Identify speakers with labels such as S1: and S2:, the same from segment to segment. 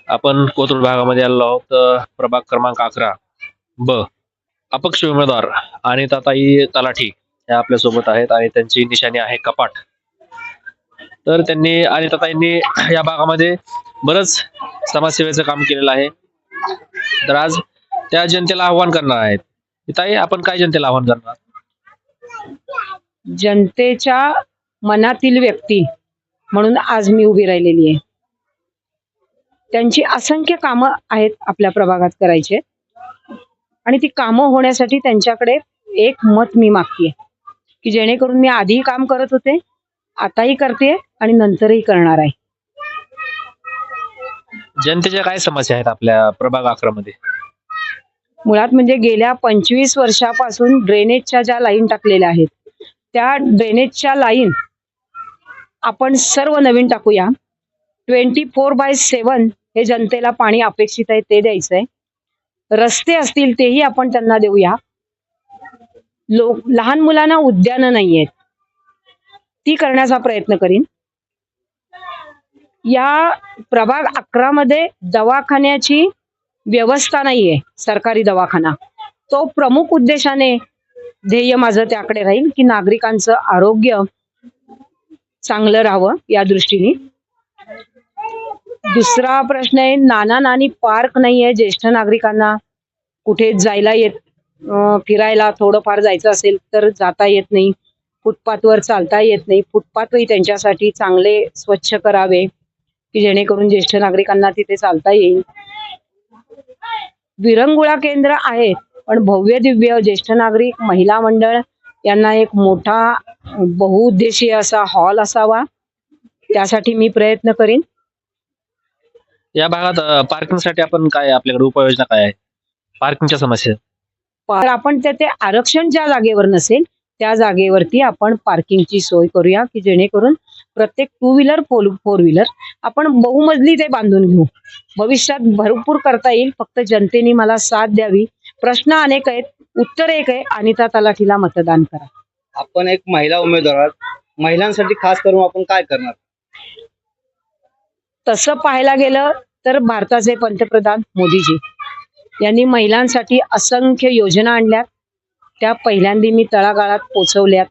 S1: आपण कोथरूड भागामध्ये आलेलो आहोत. प्रभाग क्रमांक 11 ब अपक्ष उमेदवार अनिताताई तलाठी या आपल्या सोबत आहेत आणि त्यांची निशाणी आहे कपाट. तर त्यांनी अनिताताईंनी या भागामध्ये बरंच समाजसेवेचं काम केलेलं आहे. तर आज त्या जनतेला आव्हान करणार आहेत. ताई, आपण काय जनतेला आव्हान करणार?
S2: जनतेच्या मनातील व्यक्ती म्हणून आज मी उभी राहिलेली आहे. त्यांची असंख्य कामं आहेत आपल्या प्रभागात करायचे आणि ती कामं होण्यासाठी त्यांच्याकडे एक मत मी मागतेय की जेणेकरून मी आधीही काम करत होते, आताही करते आणि नंतरही करणार आहे.
S1: जनतेच्या काय समस्या आहेत आपल्या प्रभाग 11 मध्ये?
S2: मुळात म्हणजे गेल्या 25 वर्षापासून ड्रेनेजच्या ज्या लाईन टाकलेल्या आहेत त्या ड्रेनेजच्या लाईन आपण सर्व नवीन टाकूया. 24/7 हे जनतेला पाणी अपेक्षित आहे ते द्यायचंय. रस्ते असतील तेही आपण त्यांना देऊया. लहान मुलांना उद्यानं नाहीयेत, ती करण्याचा प्रयत्न करीन. या प्रभाग 11 मध्ये दवाखान्याची व्यवस्था नाहीये, सरकारी दवाखाना. तो प्रमुख उद्देशाने ध्येय माझं त्याकडे राहील की नागरिकांचं आरोग्य चांगलं राहावं या दृष्टीने. दुसरा प्रश्न आहे, नाना नानी पार्क नाहीये. ज्येष्ठ नागरिकांना कुठे जायला फिरायला थोडंफार जायचं असेल तर जाता येत नाही. फुटपाथवर चालता येत नाही. फुटपाथही त्यांच्यासाठी चांगले स्वच्छ करावे की जेणेकरून ज्येष्ठ नागरिकांना तिथे चालता येईल. विरंगुळा केंद्र आहेत पण भव्य दिव्य ज्येष्ठ नागरिक महिला मंडळ यांना एक मोठा बहुउद्देशीय असा हॉल असावा, त्यासाठी मी प्रयत्न करीन.
S1: या भागात पार्किंगसाठी आपण काय, आपल्याकडे उपाययोजना काय आहे पार्किंगच्या समस्या?
S2: आपण ते आरक्षण ज्या जागेवर नसेल त्या जागेवरती आपण पार्किंगची सोय करूया की जेणेकरून प्रत्येक 2 व्हीलर 4 व्हीलर आपण बहुमजली ते बांधून घेऊ. भविष्यात भरपूर करता येईल. फक्त जनतेने मला साथ द्यावी. प्रश्न अनेक आहेत, उत्तर एक आहे, अनिता तलाठीला मतदान करा.
S3: आपण एक महिला उमेदवार, महिलांसाठी खास करून आपण काय करणार?
S2: तसं पाहायला गेलं तर भारताचे पंतप्रधान मोदीजी यांनी महिलांसाठी असंख्य योजना आणल्यात. त्या पहिल्यांदा मी तळागाळात पोचवल्यात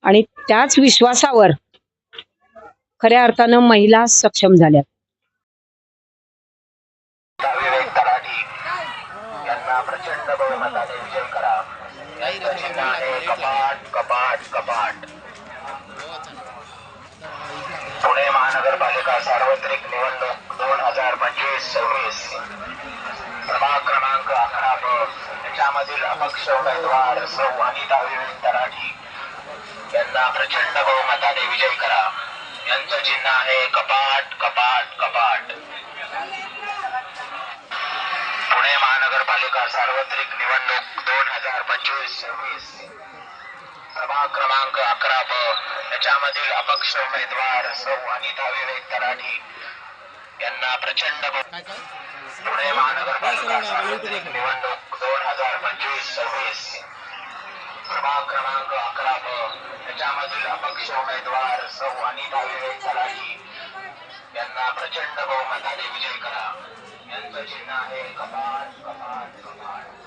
S2: आणि त्याच विश्वासावर खऱ्या अर्थानं महिला सक्षम झाल्यात.
S4: पुणे महानगरपालिका सार्वत्रिक निवडणूक 2025-26 प्रभाग क्रमांक 11 ब याच्यामधील अपक्ष उमेदवार सौ अनिता तलाठी यांना प्रचंड बहुमताने विजयी करा. यांचं चिन्ह आहे कपाट कपाट कपाट. पुणे महानगरपालिका सार्वत्रिक निवडणूक 2025-26 प्रभाग क्रमांक 11 ब याच्यामधील अपक्ष उमेदवार सौ अनिता तलाठी यांना प्रचंड पुणे महानगरपालिका सार्वत्रिक निवडणूक 2025-26 प्रभाग क्रमांक 11 ब याच्यामधील अपक्ष उमेदवार सौ अनिता तलाठी यांना प्रचंड बहुमताने विजयी करा. यांचं चिन्ह आहे कपाट कपाट कपाट.